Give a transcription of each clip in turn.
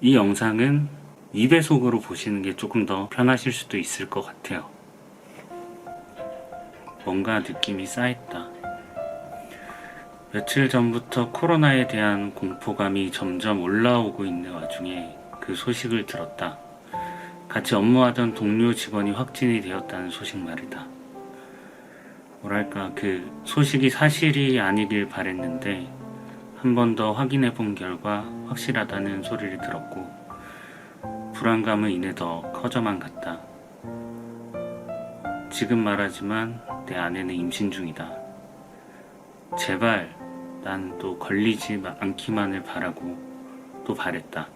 이 영상은 2배속으로 보시는 게 조금 더 편하실 수도 있을 것 같아요. 뭔가 느낌이 쌓였다. 며칠 전부터 코로나에 대한 공포감이 점점 올라오고 있는 와중에 그 소식을 들었다. 같이 업무하던 동료 직원이 확진이 되었다는 소식 말이다. 뭐랄까, 그 소식이 사실이 아니길 바랬는데 한 번 더 확인해 본 결과 확실하다는 소리를 들었고 불안감은 이내 더 커져만 갔다. 지금 말하지만 내 아내는 임신 중이다. 제발 난 또 걸리지 않기만을 바라고 또 바랬다.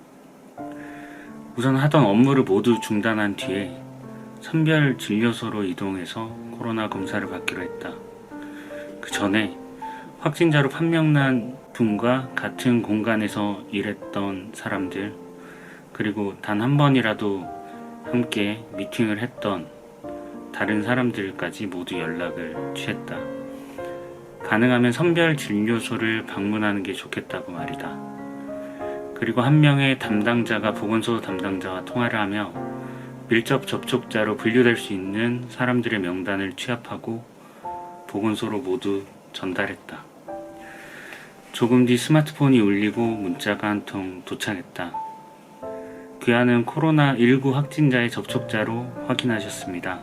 우선 하던 업무를 모두 중단한 뒤에 선별 진료소로 이동해서 코로나 검사를 받기로 했다. 그 전에 확진자로 판명난 분과 같은 공간에서 일했던 사람들, 그리고 단 한 번이라도 함께 미팅을 했던 다른 사람들까지 모두 연락을 취했다. 가능하면 선별 진료소를 방문하는 게 좋겠다고 말이다. 그리고 한 명의 담당자가 보건소 담당자와 통화를 하며 밀접 접촉자로 분류될 수 있는 사람들의 명단을 취합하고 보건소로 모두 전달했다. 조금 뒤 스마트폰이 울리고 문자가 한 통 도착했다. 귀하는 코로나19 확진자의 접촉자로 확인하셨습니다.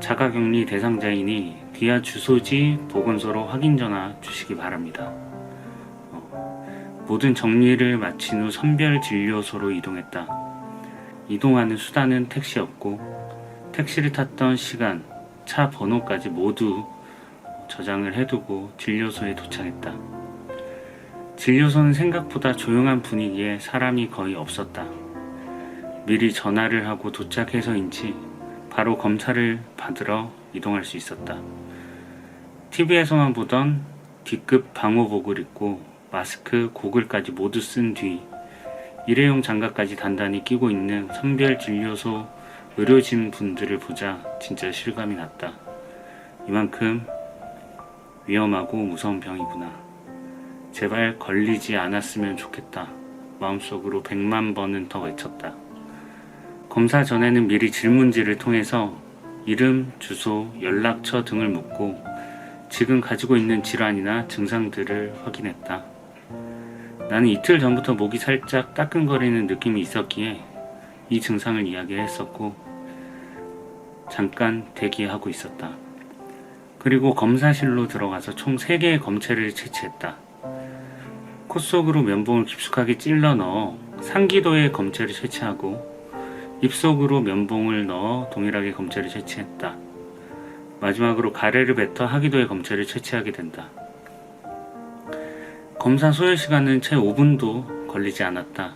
자가격리 대상자이니 귀하 주소지 보건소로 확인 전화 주시기 바랍니다. 모든 정리를 마친 후 선별 진료소로 이동했다. 이동하는 수단은 택시였고 택시를 탔던 시간, 차 번호까지 모두 저장을 해두고 진료소에 도착했다. 진료소는 생각보다 조용한 분위기에 사람이 거의 없었다. 미리 전화를 하고 도착해서인지 바로 검사를 받으러 이동할 수 있었다. TV에서만 보던 D급 방호복을 입고 마스크, 고글까지 모두 쓴 뒤 일회용 장갑까지 단단히 끼고 있는 선별 진료소 의료진 분들을 보자 진짜 실감이 났다. 이만큼 위험하고 무서운 병이구나. 제발 걸리지 않았으면 좋겠다. 마음속으로 100만 번은 더 외쳤다. 검사 전에는 미리 질문지를 통해서 이름, 주소, 연락처 등을 묻고 지금 가지고 있는 질환이나 증상들을 확인했다. 나는 이틀 전부터 목이 살짝 따끔거리는 느낌이 있었기에 이 증상을 이야기했었고 잠깐 대기하고 있었다. 그리고 검사실로 들어가서 총 3개의 검체를 채취했다. 코 속으로 면봉을 깊숙하게 찔러 넣어 상기도의 검체를 채취하고 입속으로 면봉을 넣어 동일하게 검체를 채취했다. 마지막으로 가래를 뱉어 하기도의 검체를 채취하게 된다. 검사 소요 시간은 채 5분도 걸리지 않았다.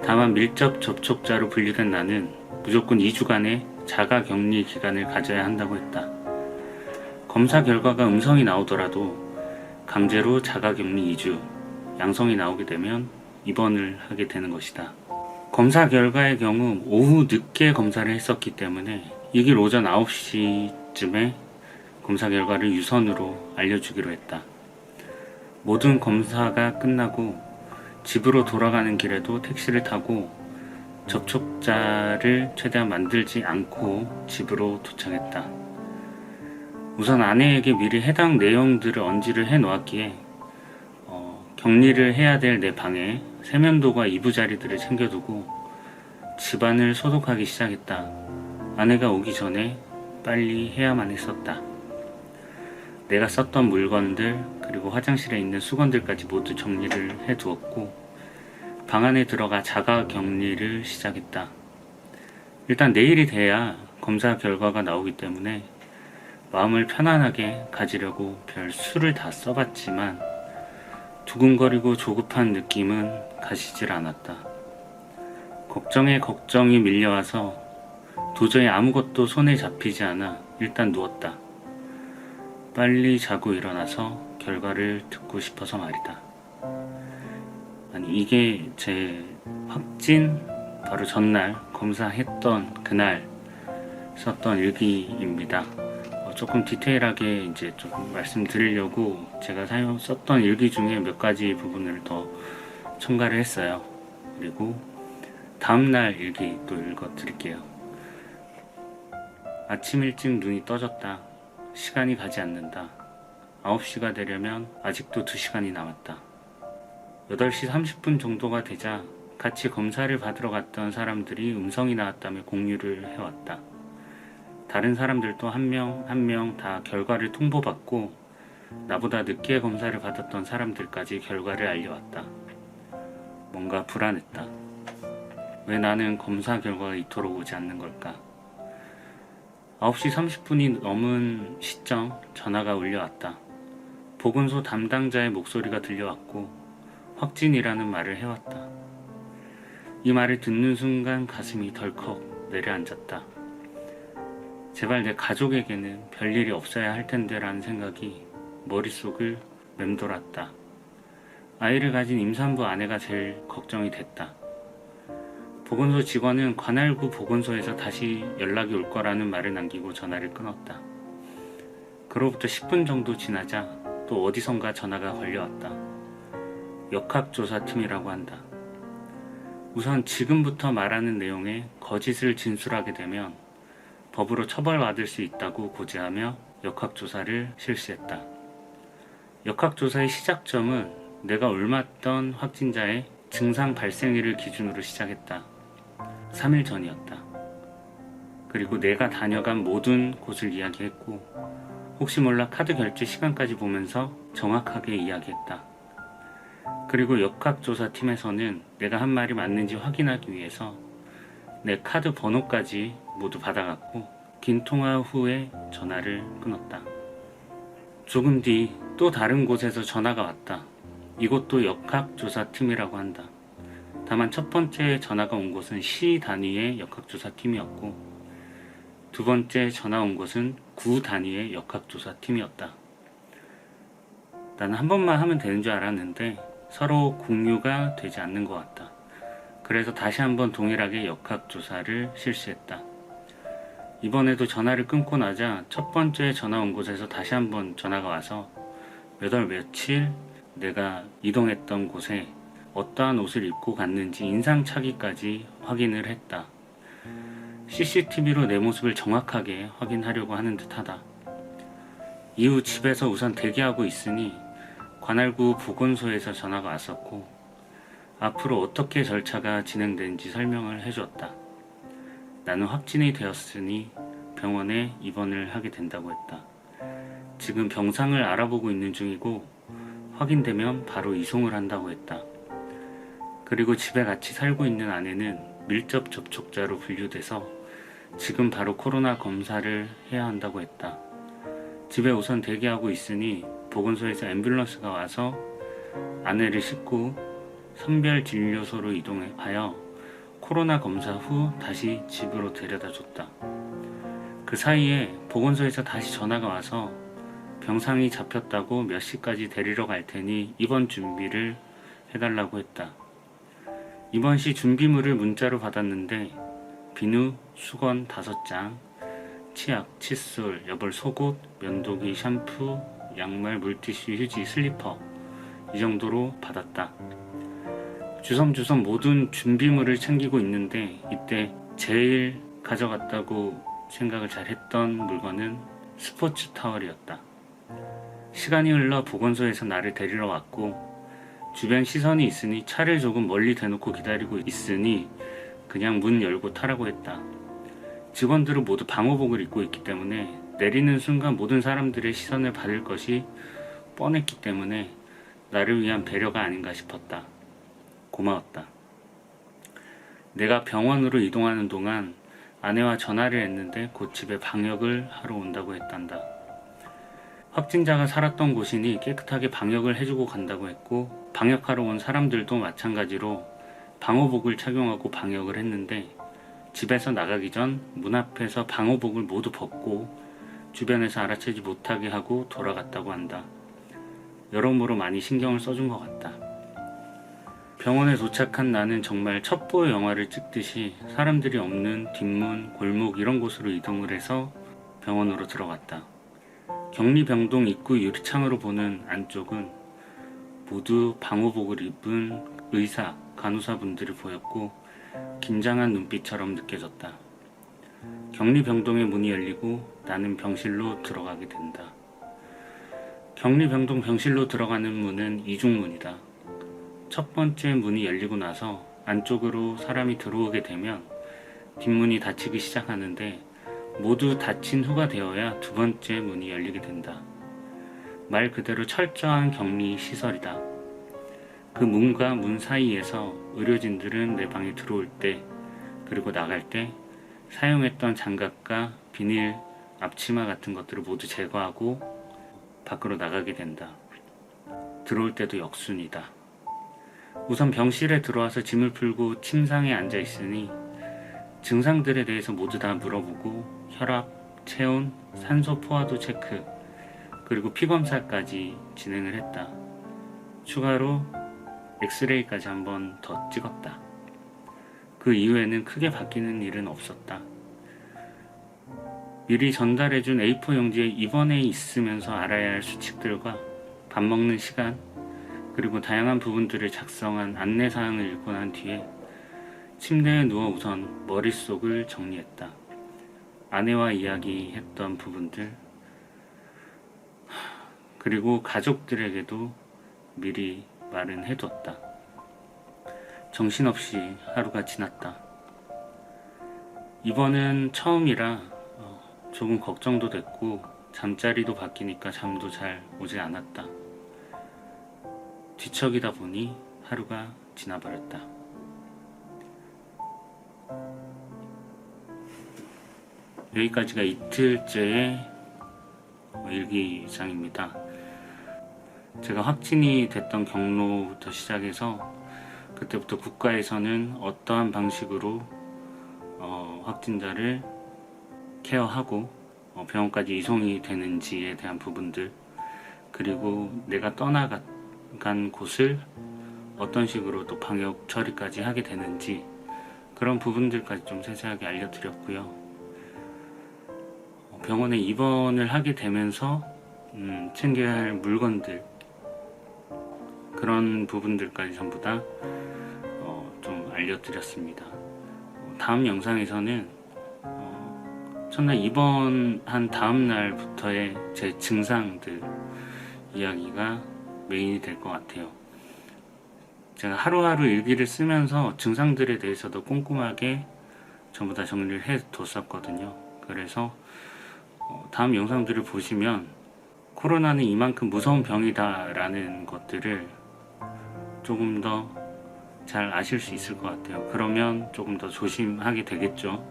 다만 밀접 접촉자로 분류된 나는 무조건 2주간의 자가격리 기간을 가져야 한다고 했다. 검사 결과가 음성이 나오더라도 강제로 자가격리 2주, 양성이 나오게 되면 입원을 하게 되는 것이다. 검사 결과의 경우 오후 늦게 검사를 했었기 때문에 이길 오전 9시쯤에 검사 결과를 유선으로 알려주기로 했다. 모든 검사가 끝나고 집으로 돌아가는 길에도 택시를 타고 접촉자를 최대한 만들지 않고 집으로 도착했다. 우선 아내에게 미리 해당 내용들을 언지를 해 놓았기에 격리를 해야 될 내 방에 세면도가 이부자리들을 챙겨두고 집안을 소독하기 시작했다. 아내가 오기 전에 빨리 해야만 했었다. 내가 썼던 물건들 그리고 화장실에 있는 수건들까지 모두 정리를 해두었고 방 안에 들어가 자가 격리를 시작했다. 일단 내일이 돼야 검사 결과가 나오기 때문에 마음을 편안하게 가지려고 별 수를 다 써봤지만 두근거리고 조급한 느낌은 가시질 않았다. 걱정에 걱정이 밀려와서 도저히 아무것도 손에 잡히지 않아 일단 누웠다. 빨리 자고 일어나서 결과를 듣고 싶어서 말이다. 아니 이게 제 확진 바로 전날 검사했던 그날 썼던 일기입니다. 조금 디테일하게 이제 조금 말씀드리려고 제가 썼던 일기 중에 몇 가지 부분을 더 첨가를 했어요. 그리고 다음날 일기 또 읽어드릴게요. 아침 일찍 눈이 떠졌다. 시간이 가지 않는다. 9시가 되려면 아직도 2시간이 남았다. 8시 30분 정도가 되자 같이 검사를 받으러 갔던 사람들이 음성이 나왔다며 공유를 해왔다. 다른 사람들도 한 명 한 명 다 결과를 통보받고 나보다 늦게 검사를 받았던 사람들까지 결과를 알려왔다. 뭔가 불안했다. 왜 나는 검사 결과가 이토록 오지 않는 걸까? 9시 30분이 넘은 시점 전화가 울려왔다. 보건소 담당자의 목소리가 들려왔고 확진이라는 말을 해왔다. 이 말을 듣는 순간 가슴이 덜컥 내려앉았다. 제발 내 가족에게는 별일이 없어야 할 텐데 라는 생각이 머릿속을 맴돌았다. 아이를 가진 임산부 아내가 제일 걱정이 됐다. 보건소 직원은 관할구 보건소에서 다시 연락이 올 거라는 말을 남기고 전화를 끊었다. 그로부터 10분 정도 지나자 또 어디선가 전화가 걸려왔다. 역학조사팀이라고 한다. 우선 지금부터 말하는 내용에 거짓을 진술하게 되면 법으로 처벌받을 수 있다고 고지하며 역학조사를 실시했다. 역학조사의 시작점은 내가 옮았던 확진자의 증상 발생일을 기준으로 시작했다. 3일 전이었다. 그리고 내가 다녀간 모든 곳을 이야기했고 혹시 몰라 카드 결제 시간까지 보면서 정확하게 이야기했다. 그리고 역학조사팀에서는 내가 한 말이 맞는지 확인하기 위해서 내 카드 번호까지 모두 받아갔고 긴 통화 후에 전화를 끊었다. 조금 뒤 또 다른 곳에서 전화가 왔다. 이곳도 역학조사팀이라고 한다. 다만 첫 번째 전화가 온 곳은 시 단위의 역학조사팀이었고 두 번째 전화 온 곳은 구 단위의 역학조사팀이었다. 나는 한 번만 하면 되는 줄 알았는데 서로 공유가 되지 않는 것 같다. 그래서 다시 한번 동일하게 역학조사를 실시했다. 이번에도 전화를 끊고 나자 첫 번째 전화 온 곳에서 다시 한번 전화가 와서 몇 월 며칠 내가 이동했던 곳에 어떠한 옷을 입고 갔는지 인상착의까지 확인을 했다. CCTV로 내 모습을 정확하게 확인하려고 하는 듯하다. 이후 집에서 우선 대기하고 있으니 관할구 보건소에서 전화가 왔었고 앞으로 어떻게 절차가 진행되는지 설명을 해주었다. 나는 확진이 되었으니 병원에 입원을 하게 된다고 했다. 지금 병상을 알아보고 있는 중이고 확인되면 바로 이송을 한다고 했다. 그리고 집에 같이 살고 있는 아내는 밀접 접촉자로 분류돼서 지금 바로 코로나 검사를 해야 한다고 했다. 집에 우선 대기하고 있으니 보건소에서 앰뷸런스가 와서 아내를 싣고 선별진료소로 이동하여 코로나 검사 후 다시 집으로 데려다 줬다. 그 사이에 보건소에서 다시 전화가 와서 병상이 잡혔다고 몇 시까지 데리러 갈 테니 입원 준비를 해달라고 했다. 입원 시 준비물을 문자로 받았는데 비누, 수건 5장, 치약, 칫솔, 여벌 속옷, 면도기, 샴푸, 양말, 물티슈, 휴지, 슬리퍼 이 정도로 받았다. 주섬주섬 모든 준비물을 챙기고 있는데 이때 제일 가져갔다고 생각을 잘 했던 물건은 스포츠 타월이었다. 시간이 흘러 보건소에서 나를 데리러 왔고 주변 시선이 있으니 차를 조금 멀리 대놓고 기다리고 있으니 그냥 문 열고 타라고 했다. 직원들은 모두 방호복을 입고 있기 때문에 내리는 순간 모든 사람들의 시선을 받을 것이 뻔했기 때문에 나를 위한 배려가 아닌가 싶었다. 고마웠다. 내가 병원으로 이동하는 동안 아내와 전화를 했는데 곧 집에 방역을 하러 온다고 했단다. 확진자가 살았던 곳이니 깨끗하게 방역을 해주고 간다고 했고 방역하러 온 사람들도 마찬가지로 방호복을 착용하고 방역을 했는데 집에서 나가기 전 문 앞에서 방호복을 모두 벗고 주변에서 알아채지 못하게 하고 돌아갔다고 한다. 여러모로 많이 신경을 써준 것 같다. 병원에 도착한 나는 정말 첩보 영화를 찍듯이 사람들이 없는 뒷문, 골목 이런 곳으로 이동을 해서 병원으로 들어갔다. 격리병동 입구 유리창으로 보는 안쪽은 모두 방호복을 입은 의사, 간호사분들이 보였고 긴장한 눈빛처럼 느껴졌다. 격리병동의 문이 열리고 나는 병실로 들어가게 된다. 격리병동 병실로 들어가는 문은 이중문이다. 첫 번째 문이 열리고 나서 안쪽으로 사람이 들어오게 되면 뒷문이 닫히기 시작하는데 모두 닫힌 후가 되어야 두 번째 문이 열리게 된다. 말 그대로 철저한 격리 시설이다. 그 문과 문 사이에서 의료진들은 내 방에 들어올 때 그리고 나갈 때 사용했던 장갑과 비닐, 앞치마 같은 것들을 모두 제거하고 밖으로 나가게 된다. 들어올 때도 역순이다. 우선 병실에 들어와서 짐을 풀고 침상에 앉아 있으니 증상들에 대해서 모두 다 물어보고 혈압, 체온, 산소 포화도 체크, 그리고 피검사까지 진행을 했다. 추가로 엑스레이까지 한 번 더 찍었다. 그 이후에는 크게 바뀌는 일은 없었다. 미리 전달해준 A4 용지에 입원해 있으면서 알아야 할 수칙들과 밥 먹는 시간, 그리고 다양한 부분들을 작성한 안내사항을 읽고 난 뒤에 침대에 누워 우선 머릿속을 정리했다. 아내와 이야기했던 부분들, 그리고 가족들에게도 미리 말은 해뒀다. 정신없이 하루가 지났다. 이번은 처음이라 조금 걱정도 됐고 잠자리도 바뀌니까 잠도 잘 오지 않았다. 뒤척이다 보니 하루가 지나버렸다. 여기까지가 이틀째의 일기장입니다. 제가 확진이 됐던 경로부터 시작해서 그때부터 국가에서는 어떠한 방식으로 확진자를 케어하고 병원까지 이송이 되는지에 대한 부분들, 그리고 내가 떠나간 곳을 어떤 식으로 또 방역 처리까지 하게 되는지, 그런 부분들까지 좀 세세하게 알려드렸고요. 병원에 입원을 하게 되면서 챙겨야 할 물건들, 그런 부분들까지 전부 다 좀 알려드렸습니다. 다음 영상에서는 첫날 입원한 다음 날부터의 제 증상들 이야기가 메인이 될 것 같아요. 제가 하루하루 일기를 쓰면서 증상들에 대해서도 꼼꼼하게 전부 다 정리를 해뒀었거든요. 그래서 다음 영상들을 보시면 코로나는 이만큼 무서운 병이다 라는 것들을 조금 더 잘 아실 수 있을 것 같아요. 그러면 조금 더 조심하게 되겠죠.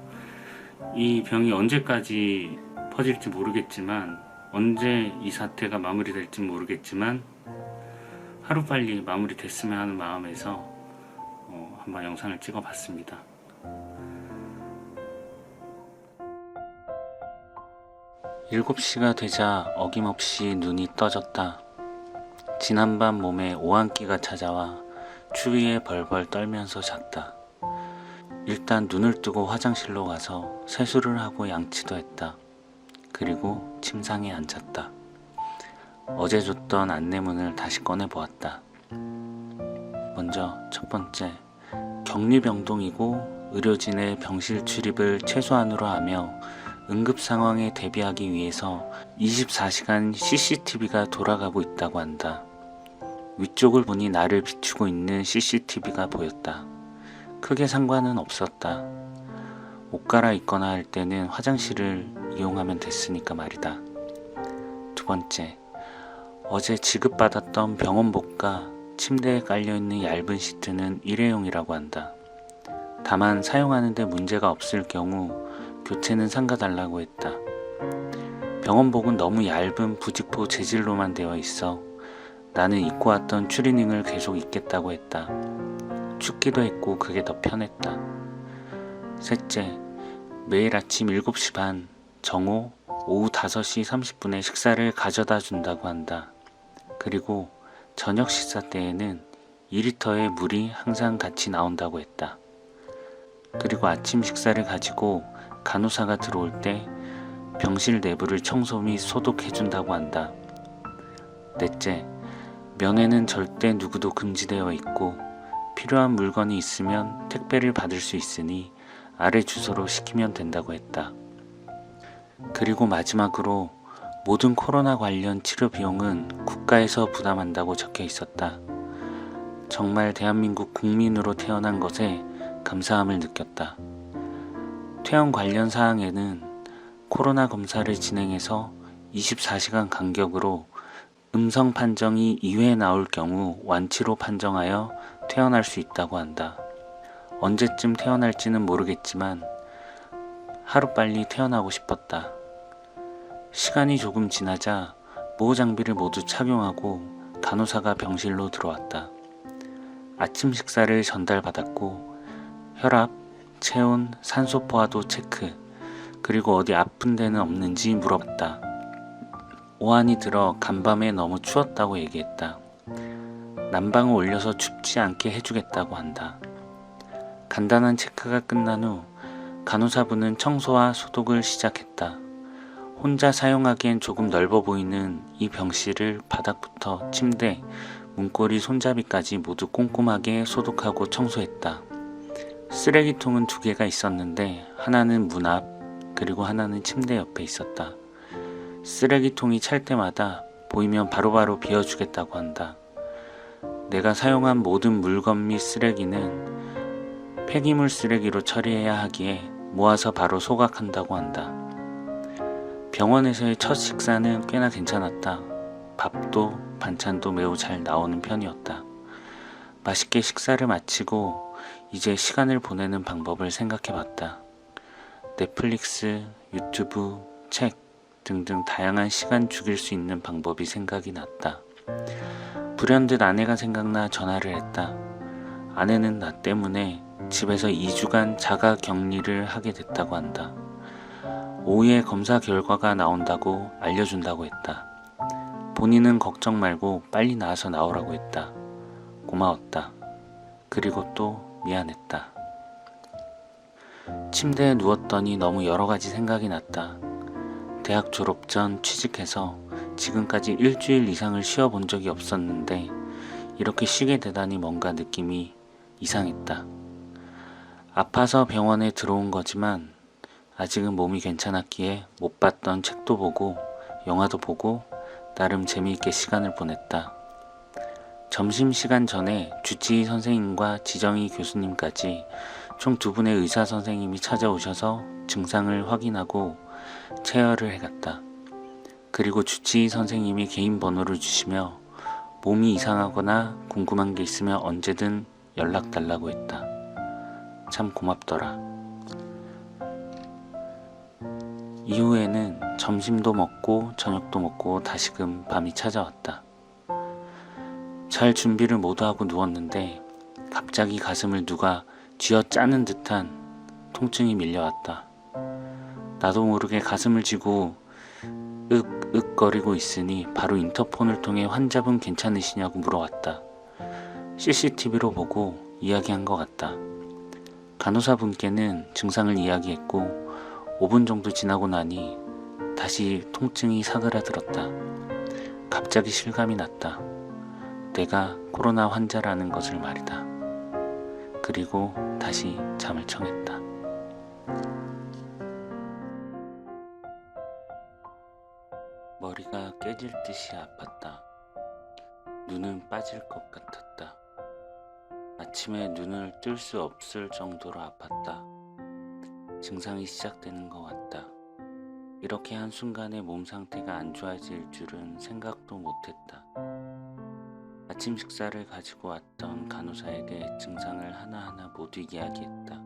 이 병이 언제까지 퍼질지 모르겠지만, 언제 이 사태가 마무리될지 모르겠지만 하루빨리 마무리됐으면 하는 마음에서 한번 영상을 찍어봤습니다. 일곱 시가 되자 어김없이 눈이 떠졌다. 지난밤 몸에 오한기가 찾아와 추위에 벌벌 떨면서 잤다. 일단 눈을 뜨고 화장실로 가서 세수를 하고 양치도 했다. 그리고 침상에 앉았다. 어제 줬던 안내문을 다시 꺼내보았다. 먼저 첫 번째, 격리병동이고 의료진의 병실 출입을 최소한으로 하며 응급 상황에 대비하기 위해서 24시간 CCTV가 돌아가고 있다고 한다. 위쪽을 보니 나를 비추고 있는 CCTV가 보였다. 크게 상관은 없었다. 옷 갈아입거나 할 때는 화장실을 이용하면 됐으니까 말이다. 두 번째, 어제 지급받았던 병원복과 침대에 깔려있는 얇은 시트는 일회용이라고 한다. 다만 사용하는 데 문제가 없을 경우 교체는 삼가달라고 했다. 병원복은 너무 얇은 부직포 재질로만 되어 있어 나는 입고 왔던 추리닝을 계속 입겠다고 했다. 춥기도 했고 그게 더 편했다. 셋째, 매일 아침 7시 반, 정오 오후 5시 30분에 식사를 가져다 준다고 한다. 그리고 저녁 식사 때에는 2리터의 물이 항상 같이 나온다고 했다. 그리고 아침 식사를 가지고 간호사가 들어올 때 병실 내부를 청소 및 소독해준다고 한다. 넷째, 면회는 절대 누구도 금지되어 있고 필요한 물건이 있으면 택배를 받을 수 있으니 아래 주소로 시키면 된다고 했다. 그리고 마지막으로 모든 코로나 관련 치료 비용은 국가에서 부담한다고 적혀 있었다. 정말 대한민국 국민으로 태어난 것에 감사함을 느꼈다. 퇴원 관련 사항에는 코로나 검사를 진행해서 24시간 간격으로 음성 판정이 2회 나올 경우 완치로 판정하여 퇴원할 수 있다고 한다. 언제쯤 퇴원할지는 모르겠지만 하루빨리 퇴원하고 싶었다. 시간이 조금 지나자 보호 장비를 모두 착용하고 간호사가 병실로 들어왔다. 아침 식사를 전달받았고 혈압, 체온, 산소 포화도 체크, 그리고 어디 아픈 데는 없는지 물어봤다. 오한이 들어 간밤에 너무 추웠다고 얘기했다. 난방을 올려서 춥지 않게 해주겠다고 한다. 간단한 체크가 끝난 후 간호사분은 청소와 소독을 시작했다. 혼자 사용하기엔 조금 넓어 보이는 이 병실을 바닥부터 침대, 문고리, 손잡이까지 모두 꼼꼼하게 소독하고 청소했다. 쓰레기통은 2개가 있었는데 하나는 문 앞, 그리고 하나는 침대 옆에 있었다. 쓰레기통이 찰 때마다 보이면 바로바로 비워주겠다고 한다. 내가 사용한 모든 물건 및 쓰레기는 폐기물 쓰레기로 처리해야 하기에 모아서 바로 소각한다고 한다. 병원에서의 첫 식사는 꽤나 괜찮았다. 밥도 반찬도 매우 잘 나오는 편이었다. 맛있게 식사를 마치고 이제 시간을 보내는 방법을 생각해봤다. 넷플릭스, 유튜브, 책 등등 다양한 시간 죽일 수 있는 방법이 생각이 났다. 불현듯 아내가 생각나 전화를 했다. 아내는 나 때문에 집에서 2주간 자가 격리를 하게 됐다고 한다. 오후에 검사 결과가 나온다고 알려준다고 했다. 본인은 걱정 말고 빨리 나와서 나오라고 했다. 고마웠다. 그리고 또 미안했다. 침대에 누웠더니 너무 여러 가지 생각이 났다. 대학 졸업 전 취직해서 지금까지 일주일 이상을 쉬어본 적이 없었는데 이렇게 쉬게 되다니 뭔가 느낌이 이상했다. 아파서 병원에 들어온 거지만 아직은 몸이 괜찮았기에 못 봤던 책도 보고 영화도 보고 나름 재미있게 시간을 보냈다. 점심시간 전에 주치의 선생님과 지정의 교수님까지 총 2분의 의사 선생님이 찾아오셔서 증상을 확인하고 체열을 해갔다. 그리고 주치의 선생님이 개인 번호를 주시며 몸이 이상하거나 궁금한 게 있으면 언제든 연락 달라고 했다. 참 고맙더라. 이후에는 점심도 먹고 저녁도 먹고 다시금 밤이 찾아왔다. 잘 준비를 모두 하고 누웠는데 갑자기 가슴을 누가 쥐어짜는 듯한 통증이 밀려왔다. 나도 모르게 가슴을 쥐고 윽윽거리고 있으니 바로 인터폰을 통해 환자분 괜찮으시냐고 물어왔다. CCTV로 보고 이야기한 것 같다. 간호사분께는 증상을 이야기했고 5분 정도 지나고 나니 다시 통증이 사그라들었다. 갑자기 실감이 났다. 내가 코로나 환자라는 것을 말이다. 그리고 다시 잠을 청했다. 머리가 깨질 듯이 아팠다. 눈은 빠질 것 같았다. 아침에 눈을 뜰 수 없을 정도로 아팠다. 증상이 시작되는 것 같다. 이렇게 한순간에 몸 상태가 안 좋아질 줄은 생각도 못했다. 아침 식사를 가지고 왔던 간호사에게 증상을 하나하나 모두 이야기했다.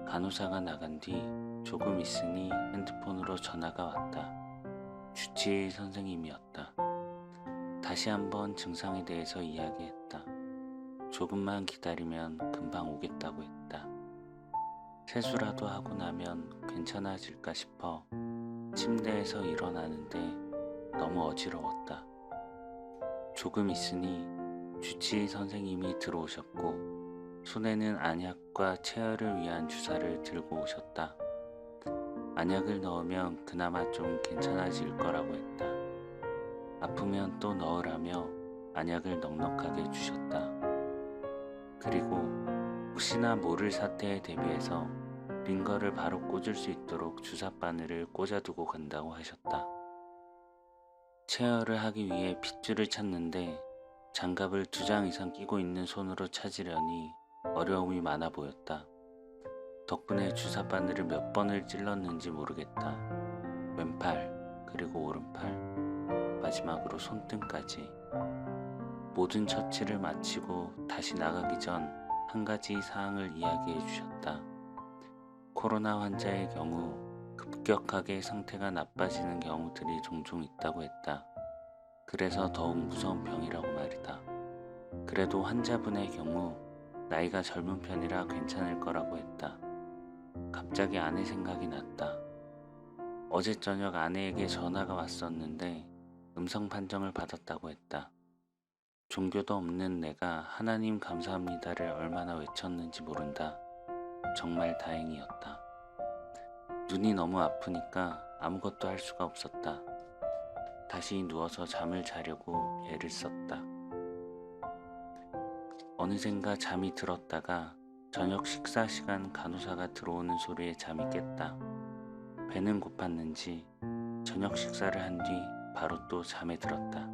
간호사가 나간 뒤 조금 있으니 핸드폰으로 전화가 왔다. 주치의 선생님이었다. 다시 한번 증상에 대해서 이야기했다. 조금만 기다리면 금방 오겠다고 했다. 세수라도 하고 나면 괜찮아질까 싶어 침대에서 일어나는데 너무 어지러웠다. 조금 있으니 주치의 선생님이 들어오셨고 손에는 안약과 체열을 위한 주사를 들고 오셨다. 안약을 넣으면 그나마 좀 괜찮아질 거라고 했다. 아프면 또 넣으라며 안약을 넉넉하게 주셨다. 그리고 혹시나 모를 사태에 대비해서 링거를 바로 꽂을 수 있도록 주사 바늘을 꽂아두고 간다고 하셨다. 체어를 하기 위해 핏줄을 찾는데 장갑을 2장 이상 끼고 있는 손으로 찾으려니 어려움이 많아 보였다. 덕분에 주사 바늘을 몇 번을 찔렀는지 모르겠다. 왼팔, 그리고 오른팔, 마지막으로 손등까지. 모든 처치를 마치고 다시 나가기 전 한 가지 사항을 이야기해 주셨다. 코로나 환자의 경우 급격하게 상태가 나빠지는 경우들이 종종 있다고 했다. 그래서 더욱 무서운 병이라고 말이다. 그래도 환자분의 경우 나이가 젊은 편이라 괜찮을 거라고 했다. 갑자기 아내 생각이 났다. 어제 저녁 아내에게 전화가 왔었는데 음성 판정을 받았다고 했다. 종교도 없는 내가 하나님 감사합니다를 얼마나 외쳤는지 모른다. 정말 다행이었다. 눈이 너무 아프니까 아무것도 할 수가 없었다. 다시 누워서 잠을 자려고 애를 썼다. 어느샌가 잠이 들었다가 저녁 식사 시간 간호사가 들어오는 소리에 잠이 깼다. 배는 고팠는지 저녁 식사를 한 뒤 바로 또 잠에 들었다.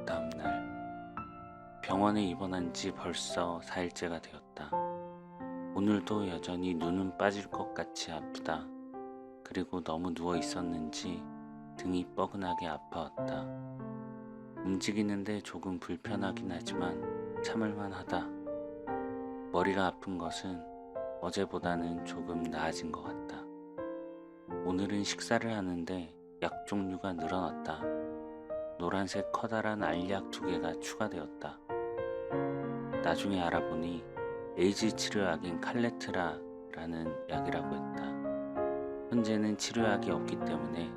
다음날 병원에 입원한 지 벌써 4일째가 되었다. 오늘도 여전히 눈은 빠질 것 같이 아프다. 그리고 너무 누워 있었는지 등이 뻐근하게 아파왔다. 움직이는데 조금 불편하긴 하지만 참을만 하다. 머리가 아픈 것은 어제보다는 조금 나아진 것 같다. 오늘은 식사를 하는데 약 종류가 늘어났다. 노란색 커다란 알약 2개가 추가되었다. 나중에 알아보니 에이즈 치료약인 칼레트라라는 약이라고 했다. 현재는 치료약이 없기 때문에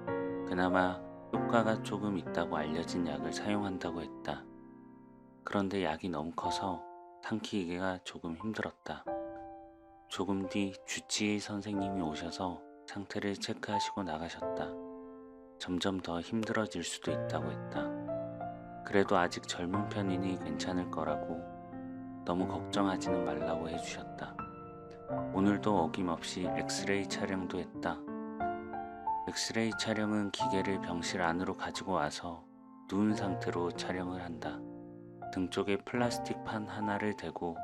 그나마 효과가 조금 있다고 알려진 약을 사용한다고 했다. 그런데 약이 너무 커서 삼키기가 조금 힘들었다. 조금 뒤 주치의 선생님이 오셔서 상태를 체크하시고 나가셨다. 점점 더 힘들어질 수도 있다고 했다. 그래도 아직 젊은 편이니 괜찮을 거라고 너무 걱정하지는 말라고 해주셨다. 오늘도 어김없이 엑스레이 촬영도 했다. 엑스레이 촬영은 기계를 병실 안으로 가지고 와서 누운 상태로 촬영을 한다. 등 쪽에 플라스틱 판 하나를 대고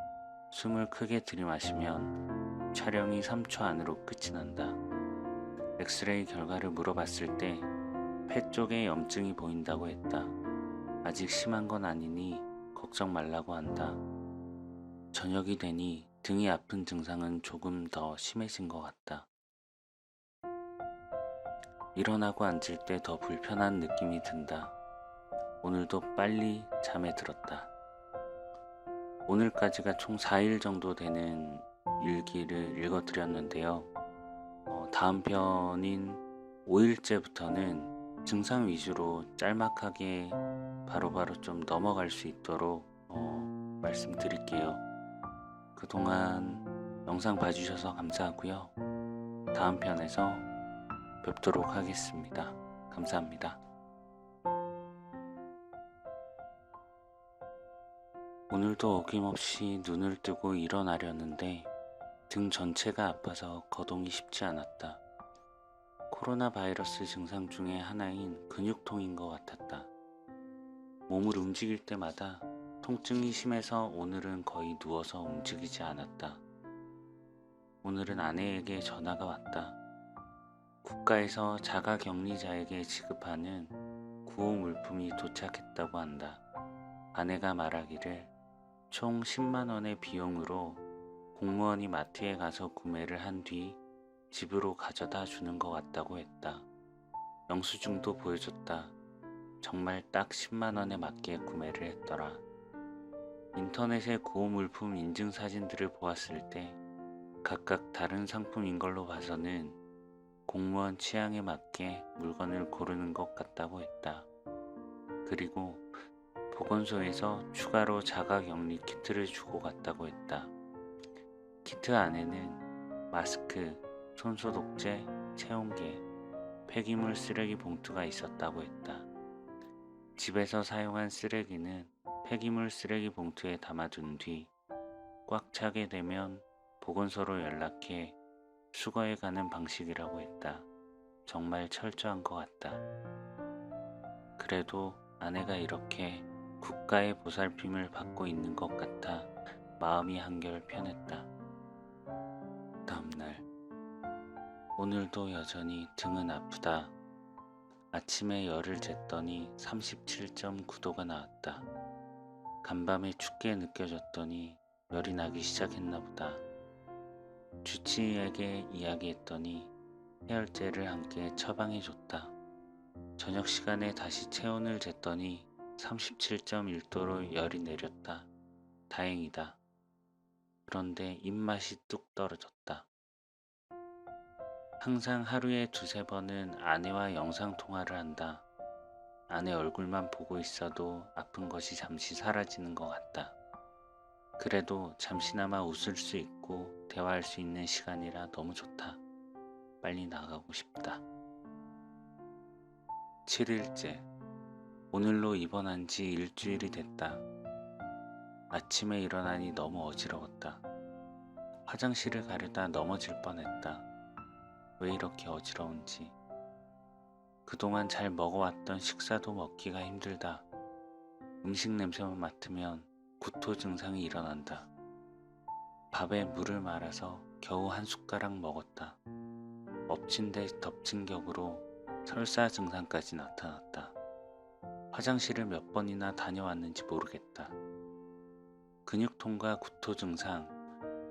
숨을 크게 들이마시면 촬영이 3초 안으로 끝이 난다. 엑스레이 결과를 물어봤을 때 폐 쪽에 염증이 보인다고 했다. 아직 심한 건 아니니 걱정 말라고 한다. 저녁이 되니 등이 아픈 증상은 조금 더 심해진 것 같다. 일어나고 앉을 때 더 불편한 느낌이 든다. 오늘도 빨리 잠에 들었다. 오늘까지가 총 4일 정도 되는 일기를 읽어드렸는데요. 다음 편인 5일째부터는 증상 위주로 짤막하게 바로바로 좀 넘어갈 수 있도록 말씀드릴게요. 그동안 영상 봐주셔서 감사하고요. 다음 편에서 뵙도록 하겠습니다. 감사합니다. 오늘도 어김없이 눈을 뜨고 일어나려는데 등 전체가 아파서 거동이 쉽지 않았다. 코로나 바이러스 증상 중에 하나인 근육통인 것 같았다. 몸을 움직일 때마다 통증이 심해서 오늘은 거의 누워서 움직이지 않았다. 오늘은 아내에게 전화가 왔다. 국가에서 자가격리자에게 지급하는 구호 물품이 도착했다고 한다. 아내가 말하기를 총 10만 원의 비용으로 공무원이 마트에 가서 구매를 한 뒤 집으로 가져다 주는 것 같다고 했다. 영수증도 보여줬다. 정말 딱 10만 원에 맞게 구매를 했더라. 인터넷의 구호 물품 인증 사진들을 보았을 때 각각 다른 상품인 걸로 봐서는 공무원 취향에 맞게 물건을 고르는 것 같다고 했다. 그리고 보건소에서 추가로 자가격리 키트를 주고 갔다고 했다. 키트 안에는 마스크, 손소독제, 체온계, 폐기물 쓰레기 봉투가 있었다고 했다. 집에서 사용한 쓰레기는 폐기물 쓰레기 봉투에 담아둔 뒤 꽉 차게 되면 보건소로 연락해 수거해 가는 방식이라고 했다. 정말 철저한 것 같다. 그래도 아내가 이렇게 국가의 보살핌을 받고 있는 것 같아 마음이 한결 편했다. 다음날, 오늘도 여전히 등은 아프다. 아침에 열을 쟀더니 37.9도가 나왔다. 간밤에 춥게 느껴졌더니 열이 나기 시작했나 보다. 주치의에게 이야기했더니 해열제를 함께 처방해줬다. 저녁 시간에 다시 체온을 쟀더니 37.1도로 열이 내렸다. 다행이다. 그런데 입맛이 뚝 떨어졌다. 항상 하루에 2~3번은 아내와 영상통화를 한다. 아내 얼굴만 보고 있어도 아픈 것이 잠시 사라지는 것 같다. 그래도 잠시나마 웃을 수 있고 대화할 수 있는 시간이라 너무 좋다. 빨리 나가고 싶다. 7일째. 오늘로 입원한 지 일주일이 됐다. 아침에 일어나니 너무 어지러웠다. 화장실을 가려다 넘어질 뻔했다. 왜 이렇게 어지러운지. 그동안 잘 먹어왔던 식사도 먹기가 힘들다. 음식 냄새만 맡으면 구토 증상이 일어난다. 밥에 물을 말아서 겨우 한 숟가락 먹었다. 엎친 데 덮친 격으로 설사 증상까지 나타났다. 화장실을 몇 번이나 다녀왔는지 모르겠다. 근육통과 구토 증상,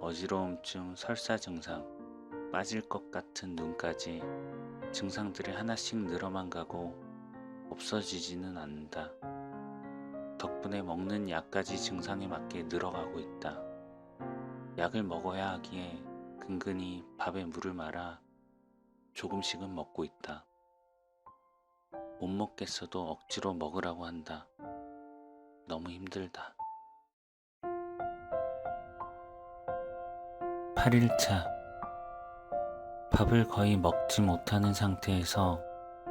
어지러움증, 설사 증상, 빠질 것 같은 눈까지 증상들이 하나씩 늘어만 가고 없어지지는 않는다. 덕분에 먹는 약까지 증상에 맞게 늘어가고 있다. 약을 먹어야 하기에 근근히 밥에 물을 말아 조금씩은 먹고 있다. 못 먹겠어도 억지로 먹으라고 한다. 너무 힘들다. 8일차. 밥을 거의 먹지 못하는 상태에서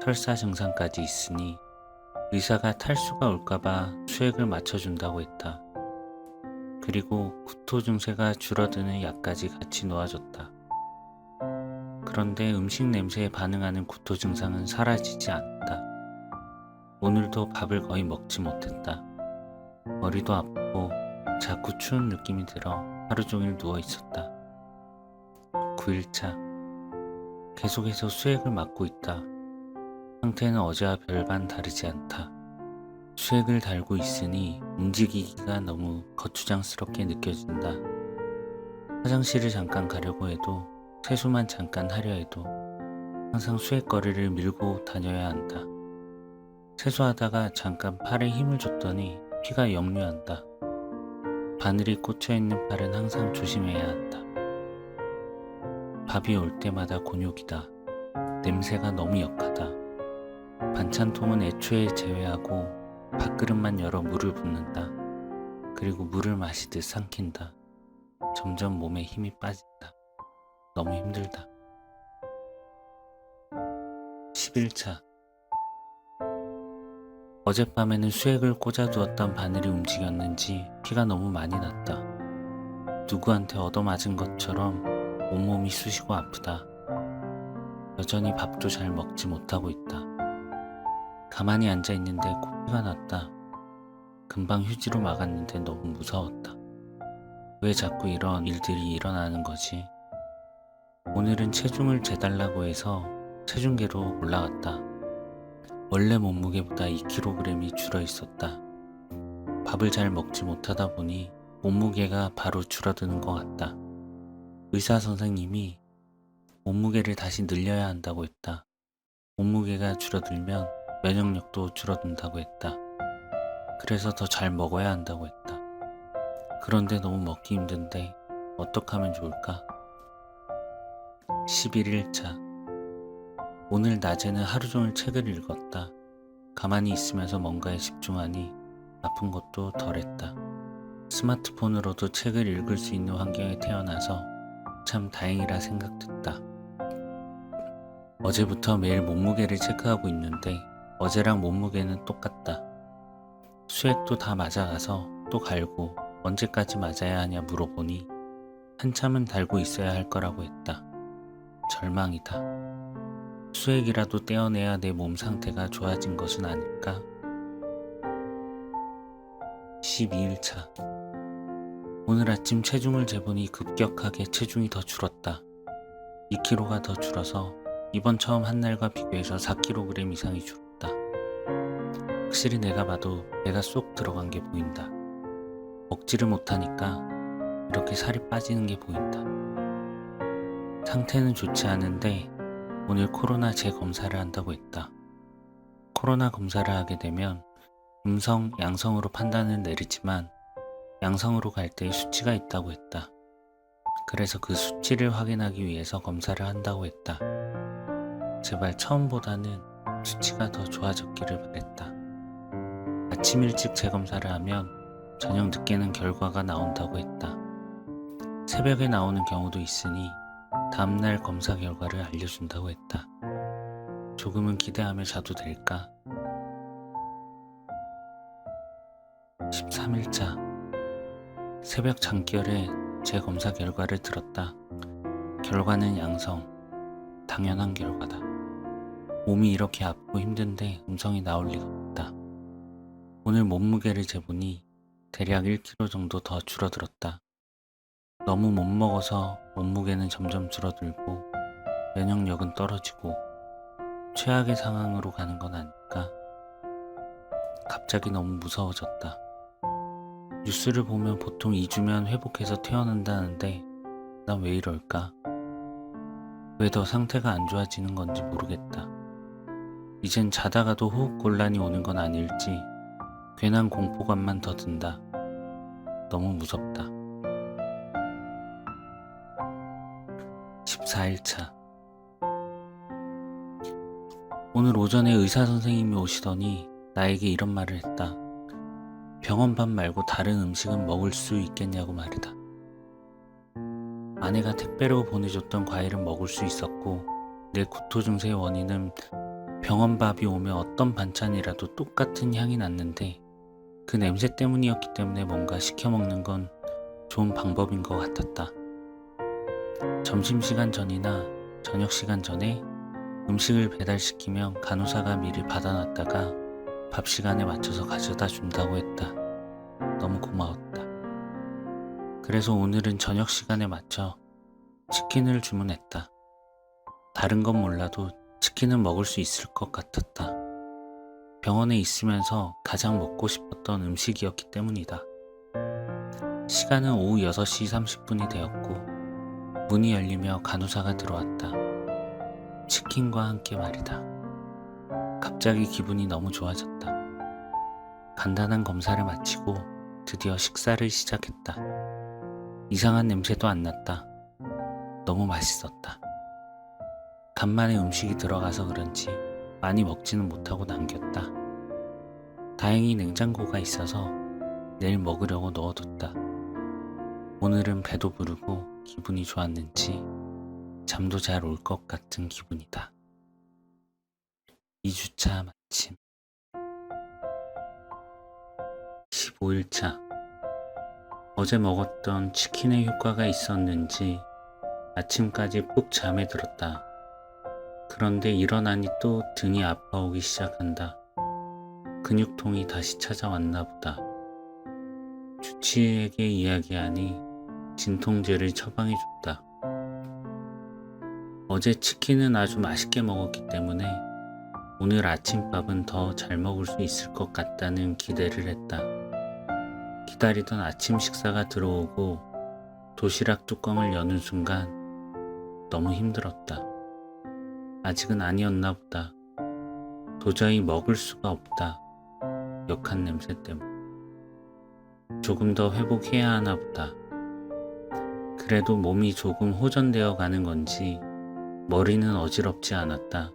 설사 증상까지 있으니 의사가 탈수가 올까봐 수액을 맞춰준다고 했다. 그리고 구토 증세가 줄어드는 약까지 같이 놓아줬다. 그런데 음식 냄새에 반응하는 구토 증상은 사라지지 않았다. 오늘도 밥을 거의 먹지 못했다. 머리도 아프고 자꾸 추운 느낌이 들어 하루 종일 누워 있었다. 9일차. 계속해서 수액을 맞고 있다. 상태는 어제와 별반 다르지 않다. 수액을 달고 있으니 움직이기가 너무 거추장스럽게 느껴진다. 화장실을 잠깐 가려고 해도, 세수만 잠깐 하려 해도 항상 수액거리를 밀고 다녀야 한다. 세수하다가 잠깐 팔에 힘을 줬더니 피가 역류한다. 바늘이 꽂혀있는 팔은 항상 조심해야 한다. 밥이 올 때마다 곤욕이다. 냄새가 너무 역하다. 반찬통은 애초에 제외하고 밥그릇만 열어 물을 붓는다. 그리고 물을 마시듯 삼킨다. 점점 몸에 힘이 빠진다. 너무 힘들다. 11차. 어젯밤에는 수액을 꽂아두었던 바늘이 움직였는지 피가 너무 많이 났다. 누구한테 얻어맞은 것처럼 온몸이 쑤시고 아프다. 여전히 밥도 잘 먹지 못하고 있다. 가만히 앉아있는데 코피가 났다. 금방 휴지로 막았는데 너무 무서웠다. 왜 자꾸 이런 일들이 일어나는 거지? 오늘은 체중을 재달라고 해서 체중계로 올라갔다. 원래 몸무게보다 2kg이 줄어 있었다. 밥을 잘 먹지 못하다 보니 몸무게가 바로 줄어드는 것 같다. 의사 선생님이 몸무게를 다시 늘려야 한다고 했다. 몸무게가 줄어들면 면역력도 줄어든다고 했다. 그래서 더 잘 먹어야 한다고 했다. 그런데 너무 먹기 힘든데 어떻게 하면 좋을까? 11일차. 오늘 낮에는 하루 종일 책을 읽었다. 가만히 있으면서 뭔가에 집중하니 아픈 것도 덜했다. 스마트폰으로도 책을 읽을 수 있는 환경에 태어나서 참 다행이라 생각됐다. 어제부터 매일 몸무게를 체크하고 있는데 어제랑 몸무게는 똑같다. 수액도 다 맞아가서 또 갈고 언제까지 맞아야 하냐 물어보니 한참은 달고 있어야 할 거라고 했다. 절망이다. 수액이라도 떼어내야 내 몸 상태가 좋아진 것은 아닐까? 12일차. 오늘 아침 체중을 재보니 급격하게 체중이 더 줄었다. 2kg가 더 줄어서 이번 처음 한 날과 비교해서 4kg 이상이 줄었다. 확실히 내가 봐도 배가 쏙 들어간 게 보인다. 먹지를 못하니까 이렇게 살이 빠지는 게 보인다. 상태는 좋지 않은데 오늘 코로나 재검사를 한다고 했다. 코로나 검사를 하게 되면 음성, 양성으로 판단을 내리지만 양성으로 갈 때 수치가 있다고 했다. 그래서 그 수치를 확인하기 위해서 검사를 한다고 했다. 제발 처음보다는 수치가 더 좋아졌기를 바랬다. 아침 일찍 재검사를 하면 저녁 늦게는 결과가 나온다고 했다. 새벽에 나오는 경우도 있으니 다음날 검사 결과를 알려준다고 했다. 조금은 기대하며 자도 될까? 13일차. 새벽 잠결에 재검사 결과를 들었다. 결과는 양성. 당연한 결과다. 몸이 이렇게 아프고 힘든데 음성이 나올 리가 없다. 오늘 몸무게를 재보니 대략 1kg 정도 더 줄어들었다. 너무 못 먹어서 몸무게는 점점 줄어들고 면역력은 떨어지고 최악의 상황으로 가는 건 아닐까? 갑자기 너무 무서워졌다. 뉴스를 보면 보통 2주면 회복해서 태어난다는데 난 왜 이럴까? 왜 더 상태가 안 좋아지는 건지 모르겠다. 이젠 자다가도 호흡곤란이 오는 건 아닐지 괜한 공포감만 더 든다. 너무 무섭다. 14일차. 오늘 오전에 의사 선생님이 오시더니 나에게 이런 말을 했다. 병원 밥 말고 다른 음식은 먹을 수 있겠냐고 말이다. 아내가 택배로 보내줬던 과일은 먹을 수 있었고 내 구토 증세의 원인은 병원 밥이 오면 어떤 반찬이라도 똑같은 향이 났는데 그 냄새 때문이었기 때문에 뭔가 시켜 먹는 건 좋은 방법인 것 같았다. 점심시간 전이나 저녁시간 전에 음식을 배달시키면 간호사가 미리 받아놨다가 밥 시간에 맞춰서 가져다 준다고 했다. 너무 고마웠다. 그래서 오늘은 저녁 시간에 맞춰 치킨을 주문했다. 다른 건 몰라도 치킨은 먹을 수 있을 것 같았다. 병원에 있으면서 가장 먹고 싶었던 음식이었기 때문이다. 시간은 오후 6시 30분이 되었고 문이 열리며 간호사가 들어왔다. 치킨과 함께 말이다. 갑자기 기분이 너무 좋아졌다. 간단한 검사를 마치고 드디어 식사를 시작했다. 이상한 냄새도 안 났다. 너무 맛있었다. 간만에 음식이 들어가서 그런지 많이 먹지는 못하고 남겼다. 다행히 냉장고가 있어서 내일 먹으려고 넣어뒀다. 오늘은 배도 부르고 기분이 좋았는지 잠도 잘 올 것 같은 기분이다. 2주차 마침. 15일차. 어제 먹었던 치킨의 효과가 있었는지 아침까지 푹 잠에 들었다. 그런데 일어나니 또 등이 아파오기 시작한다. 근육통이 다시 찾아왔나 보다. 주치의에게 이야기하니 진통제를 처방해줬다. 어제 치킨은 아주 맛있게 먹었기 때문에 오늘 아침밥은 더 잘 먹을 수 있을 것 같다는 기대를 했다. 기다리던 아침 식사가 들어오고 도시락 뚜껑을 여는 순간 너무 힘들었다. 아직은 아니었나 보다. 도저히 먹을 수가 없다. 역한 냄새 때문에. 조금 더 회복해야 하나 보다. 그래도 몸이 조금 호전되어 가는 건지 머리는 어지럽지 않았다.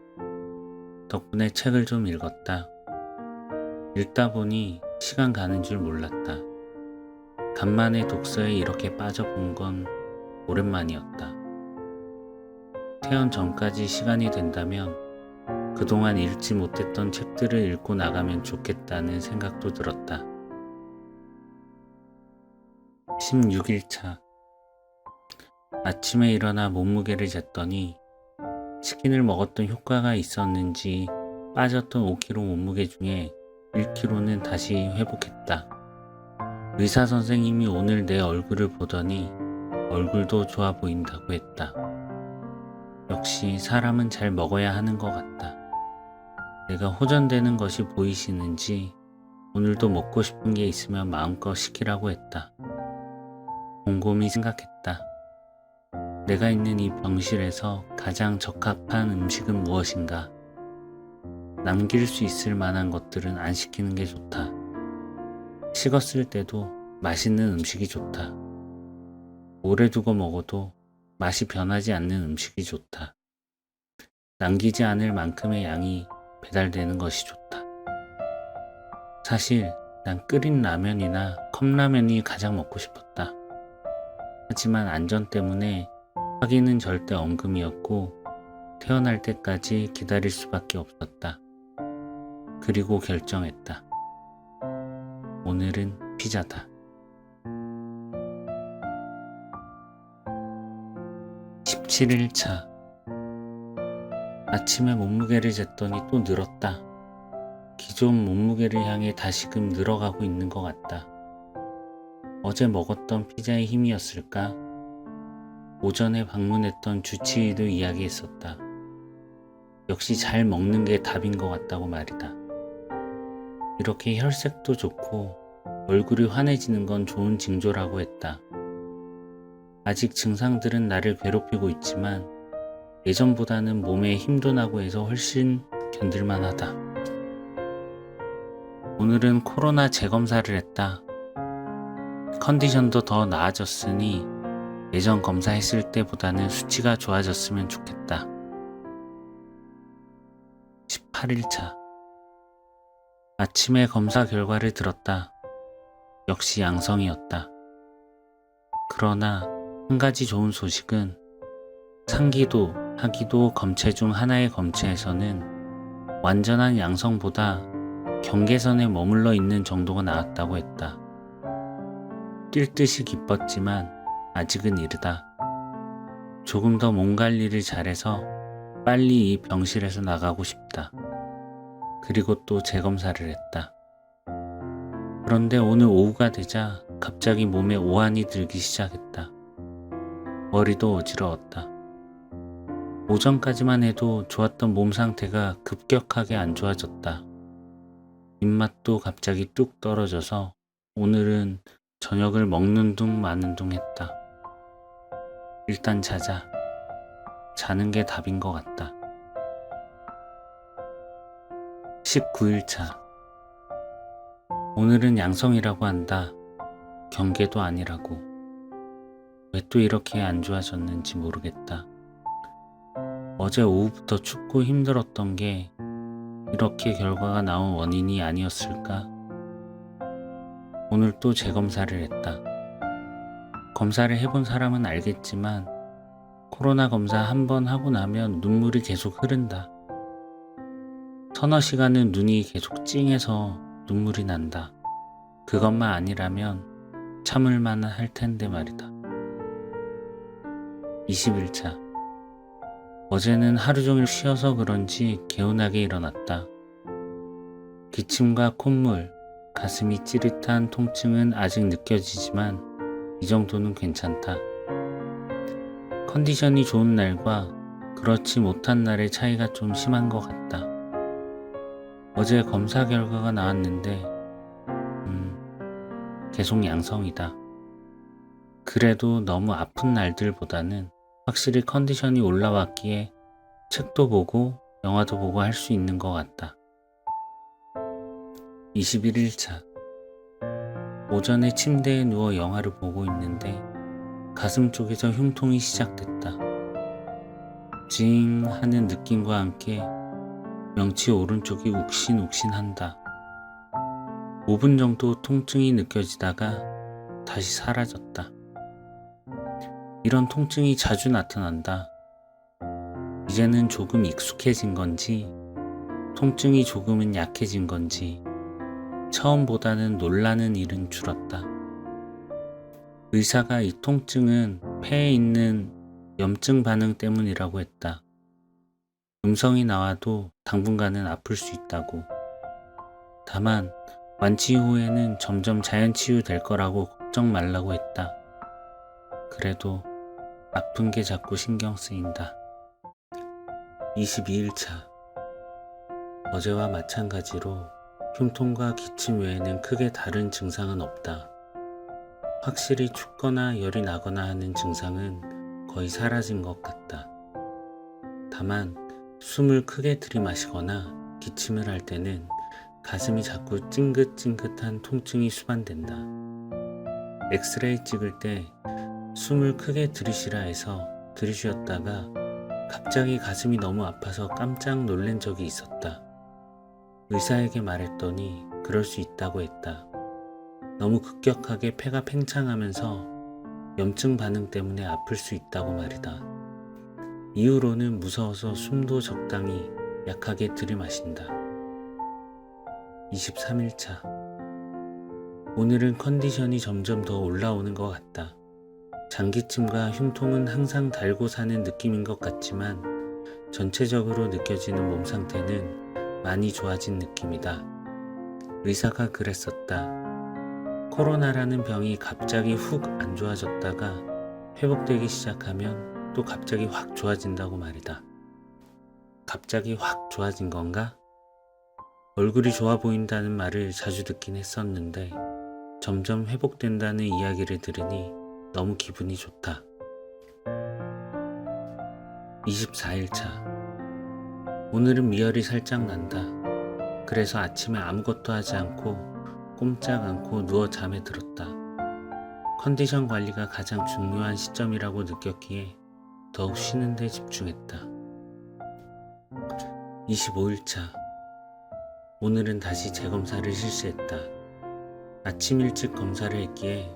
덕분에 책을 좀 읽었다. 읽다 보니 시간 가는 줄 몰랐다. 간만에 독서에 이렇게 빠져본 건 오랜만이었다. 퇴원 전까지 시간이 된다면 그동안 읽지 못했던 책들을 읽고 나가면 좋겠다는 생각도 들었다. 16일차. 아침에 일어나 몸무게를 쟀더니 치킨을 먹었던 효과가 있었는지 빠졌던 5kg 몸무게 중에 1kg는 다시 회복했다. 의사 선생님이 오늘 내 얼굴을 보더니 얼굴도 좋아 보인다고 했다. 역시 사람은 잘 먹어야 하는 것 같다. 내가 호전되는 것이 보이시는지 오늘도 먹고 싶은 게 있으면 마음껏 시키라고 했다. 곰곰이 생각했다. 내가 있는 이 병실에서 가장 적합한 음식은 무엇인가? 남길 수 있을 만한 것들은 안 시키는 게 좋다. 식었을 때도 맛있는 음식이 좋다. 오래 두고 먹어도 맛이 변하지 않는 음식이 좋다. 남기지 않을 만큼의 양이 배달되는 것이 좋다. 사실 난 끓인 라면이나 컵라면이 가장 먹고 싶었다. 하지만 안전 때문에 확인은 절대 엄금이었고 태어날 때까지 기다릴 수밖에 없었다. 그리고 결정했다. 오늘은 피자다. 17일차. 아침에 몸무게를 쟀더니 또 늘었다. 기존 몸무게를 향해 다시금 늘어가고 있는 것 같다. 어제 먹었던 피자의 힘이었을까? 오전에 방문했던 주치의도 이야기했었다. 역시 잘 먹는 게 답인 것 같다고 말이다. 이렇게 혈색도 좋고 얼굴이 환해지는 건 좋은 징조라고 했다. 아직 증상들은 나를 괴롭히고 있지만 예전보다는 몸에 힘도 나고 해서 훨씬 견딜만 하다. 오늘은 코로나 재검사를 했다. 컨디션도 더 나아졌으니 예전 검사했을 때보다는 수치가 좋아졌으면 좋겠다. 18일차. 아침에 검사 결과를 들었다. 역시 양성이었다. 그러나 한 가지 좋은 소식은 상기도, 하기도 검체 중 하나의 검체에서는 완전한 양성보다 경계선에 머물러 있는 정도가 나왔다고 했다. 뛸 듯이 기뻤지만 아직은 이르다. 조금 더 몸 관리를 잘해서 빨리 이 병실에서 나가고 싶다. 그리고 또 재검사를 했다. 그런데 오늘 오후가 되자 갑자기 몸에 오한이 들기 시작했다. 머리도 어지러웠다. 오전까지만 해도 좋았던 몸 상태가 급격하게 안 좋아졌다. 입맛도 갑자기 뚝 떨어져서 오늘은 저녁을 먹는 둥 마는 둥 했다. 일단 자자. 자는 게 답인 것 같다. 19일차. 오늘은 양성이라고 한다. 경계도 아니라고. 왜 또 이렇게 안 좋아졌는지 모르겠다. 어제 오후부터 춥고 힘들었던 게 이렇게 결과가 나온 원인이 아니었을까? 오늘 또 재검사를 했다. 검사를 해본 사람은 알겠지만 코로나 검사 한 번 하고 나면 눈물이 계속 흐른다. 서너 시간은 눈이 계속 찡해서 눈물이 난다. 그것만 아니라면 참을만 할 텐데 말이다. 21차. 어제는 하루 종일 쉬어서 그런지 개운하게 일어났다. 기침과 콧물, 가슴이 찌릿한 통증은 아직 느껴지지만 이 정도는 괜찮다. 컨디션이 좋은 날과 그렇지 못한 날의 차이가 좀 심한 것 같다. 어제 검사 결과가 나왔는데 계속 양성이다. 그래도 너무 아픈 날들보다는 확실히 컨디션이 올라왔기에 책도 보고 영화도 보고 할 수 있는 것 같다. 21일차. 오전에 침대에 누워 영화를 보고 있는데 가슴 쪽에서 흉통이 시작됐다. 징 하는 느낌과 함께 명치 오른쪽이 욱신욱신한다. 5분 정도 통증이 느껴지다가 다시 사라졌다. 이런 통증이 자주 나타난다. 이제는 조금 익숙해진 건지 통증이 조금은 약해진 건지 처음보다는 놀라는 일은 줄었다. 의사가 이 통증은 폐에 있는 염증 반응 때문이라고 했다. 음성이 나와도 당분간은 아플 수 있다고. 다만 완치 후에는 점점 자연 치유될 거라고 걱정 말라고 했다. 그래도 아픈 게 자꾸 신경 쓰인다. 22일차. 어제와 마찬가지로 흉통과 기침 외에는 크게 다른 증상은 없다. 확실히 춥거나 열이 나거나 하는 증상은 거의 사라진 것 같다. 다만 숨을 크게 들이마시거나 기침을 할 때는 가슴이 자꾸 찡긋찡긋한 통증이 수반된다. 엑스레이 찍을 때 숨을 크게 들이쉬라 해서 들이쉬었다가 갑자기 가슴이 너무 아파서 깜짝 놀란 적이 있었다. 의사에게 말했더니 그럴 수 있다고 했다. 너무 급격하게 폐가 팽창하면서 염증 반응 때문에 아플 수 있다고 말이다. 이후로는 무서워서 숨도 적당히 약하게 들이마신다. 23일차. 오늘은 컨디션이 점점 더 올라오는 것 같다. 장기침과 흉통은 항상 달고 사는 느낌인 것 같지만 전체적으로 느껴지는 몸 상태는 많이 좋아진 느낌이다. 의사가 그랬었다. 코로나라는 병이 갑자기 훅 안 좋아졌다가 회복되기 시작하면 또 갑자기 확 좋아진다고 말이다. 갑자기 확 좋아진 건가? 얼굴이 좋아 보인다는 말을 자주 듣긴 했었는데 점점 회복된다는 이야기를 들으니 너무 기분이 좋다. 24일차. 오늘은 미열이 살짝 난다. 그래서 아침에 아무것도 하지 않고 꼼짝 않고 누워 잠에 들었다. 컨디션 관리가 가장 중요한 시점이라고 느꼈기에 더욱 쉬는 데 집중했다. 25일차. 오늘은 다시 재검사를 실시했다. 아침 일찍 검사를 했기에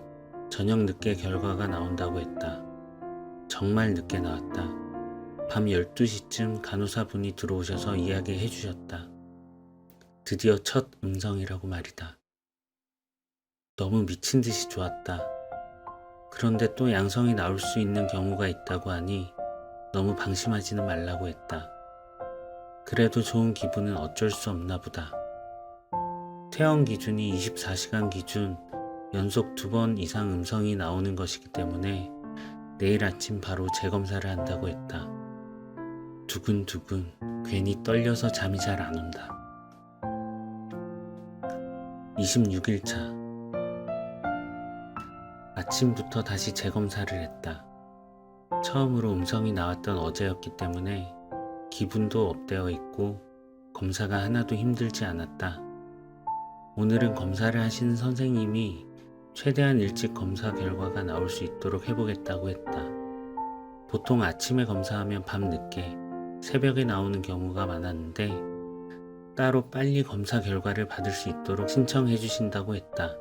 저녁 늦게 결과가 나온다고 했다. 정말 늦게 나왔다. 밤 12시쯤 간호사분이 들어오셔서 이야기해 주셨다. 드디어 첫 음성이라고 말이다. 너무 미친 듯이 좋았다. 그런데 또 양성이 나올 수 있는 경우가 있다고 하니 너무 방심하지는 말라고 했다. 그래도 좋은 기분은 어쩔 수 없나 보다. 퇴원 기준이 24시간 기준 연속 2번 이상 음성이 나오는 것이기 때문에 내일 아침 바로 재검사를 한다고 했다. 두근두근 괜히 떨려서 잠이 잘 안 온다. 26일차. 아침부터 다시 재검사를 했다. 처음으로 음성이 나왔던 어제였기 때문에 기분도 업되어 있고 검사가 하나도 힘들지 않았다. 오늘은 검사를 하시는 선생님이 최대한 일찍 검사 결과가 나올 수 있도록 해보겠다고 했다. 보통 아침에 검사하면 밤늦게 새벽에 나오는 경우가 많았는데 따로 빨리 검사 결과를 받을 수 있도록 신청해 주신다고 했다.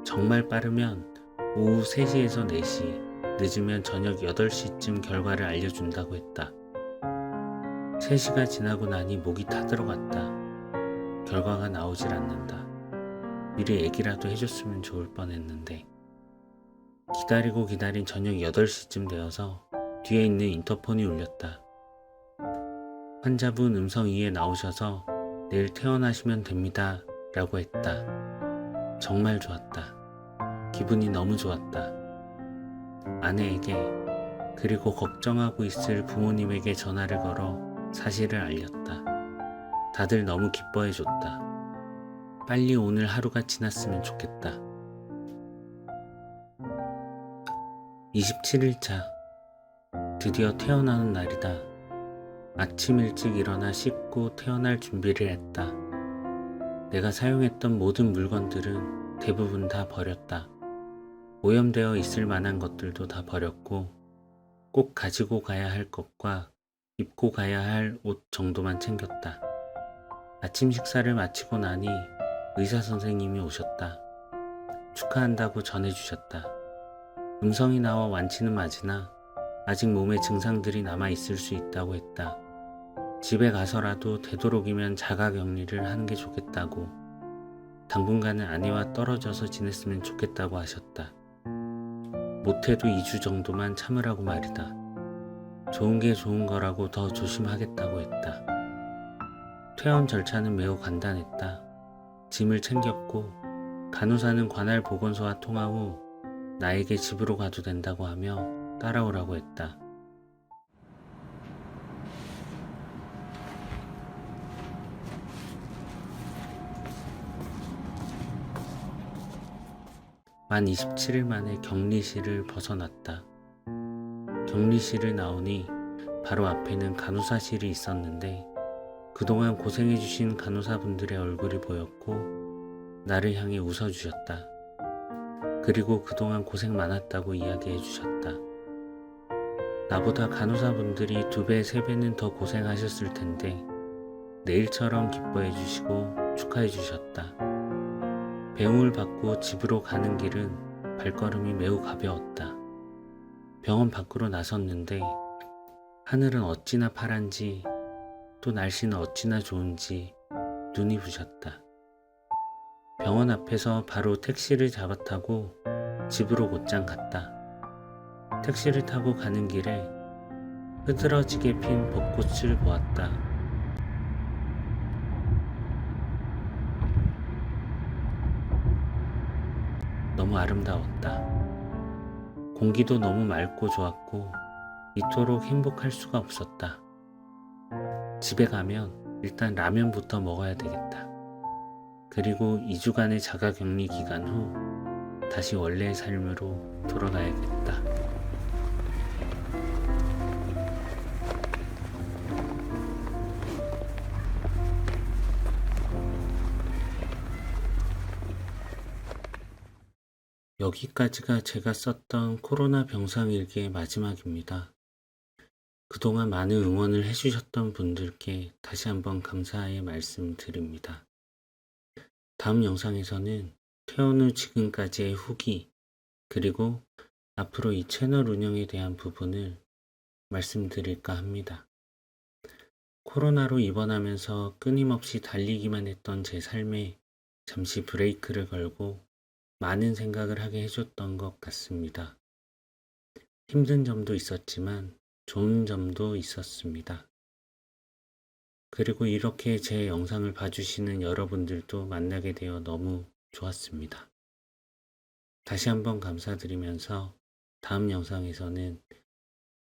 정말 빠르면 오후 3시에서 4시, 늦으면 저녁 8시쯤 결과를 알려준다고 했다. 3시가 지나고 나니 목이 타들어갔다. 결과가 나오질 않는다. 미리 얘기라도 해줬으면 좋을 뻔했는데 기다리고 기다린 저녁 8시쯤 되어서 뒤에 있는 인터폰이 울렸다. 환자분 음성 2에 나오셔서 내일 퇴원하시면 됩니다 라고 했다. 정말 좋았다. 기분이 너무 좋았다. 아내에게 그리고 걱정하고 있을 부모님에게 전화를 걸어 사실을 알렸다. 다들 너무 기뻐해줬다. 빨리 오늘 하루가 지났으면 좋겠다. 27일차. 드디어 퇴원하는 날이다. 아침 일찍 일어나 씻고 퇴원할 준비를 했다. 내가 사용했던 모든 물건들은 대부분 다 버렸다. 오염되어 있을 만한 것들도 다 버렸고 꼭 가지고 가야 할 것과 입고 가야 할 옷 정도만 챙겼다. 아침 식사를 마치고 나니 의사 선생님이 오셨다. 축하한다고 전해주셨다. 음성이 나와 완치는 맞으나 아직 몸에 증상들이 남아있을 수 있다고 했다. 집에 가서라도 되도록이면 자가격리를 하는 게 좋겠다고, 당분간은 아내와 떨어져서 지냈으면 좋겠다고 하셨다. 못해도 2주 정도만 참으라고 말이다. 좋은 게 좋은 거라고 더 조심하겠다고 했다. 퇴원 절차는 매우 간단했다. 짐을 챙겼고 간호사는 관할 보건소와 통화 후 나에게 집으로 가도 된다고 하며 따라오라고 했다. 만 27일 만에 격리실을 벗어났다. 격리실을 나오니 바로 앞에는 간호사실이 있었는데 그동안 고생해주신 간호사분들의 얼굴이 보였고 나를 향해 웃어주셨다. 그리고 그동안 고생 많았다고 이야기해주셨다. 나보다 간호사분들이 2배, 3배는 더 고생하셨을 텐데 내일처럼 기뻐해주시고 축하해주셨다. 배웅을 받고 집으로 가는 길은 발걸음이 매우 가벼웠다. 병원 밖으로 나섰는데 하늘은 어찌나 파란지 또 날씨는 어찌나 좋은지 눈이 부셨다. 병원 앞에서 바로 택시를 잡아타고 집으로 곧장 갔다. 택시를 타고 가는 길에 흐드러지게 핀 벚꽃을 보았다. 너무 아름다웠다. 공기도 너무 맑고 좋았고 이토록 행복할 수가 없었다. 집에 가면 일단 라면부터 먹어야 되겠다. 그리고 2주간의 자가격리 기간 후 다시 원래의 삶으로 돌아가야겠다. 여기까지가 제가 썼던 코로나 병상일기의 마지막입니다. 그동안 많은 응원을 해주셨던 분들께 다시 한번 감사의 말씀 드립니다. 다음 영상에서는 퇴원 후 지금까지의 후기, 그리고 앞으로 이 채널 운영에 대한 부분을 말씀드릴까 합니다. 코로나로 입원하면서 끊임없이 달리기만 했던 제 삶에 잠시 브레이크를 걸고 많은 생각을 하게 해줬던 것 같습니다. 힘든 점도 있었지만 좋은 점도 있었습니다. 그리고 이렇게 제 영상을 봐주시는 여러분들도 만나게 되어 너무 좋았습니다. 다시 한번 감사드리면서 다음 영상에서는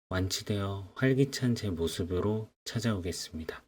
완치되어 활기찬 제 모습으로 찾아오겠습니다.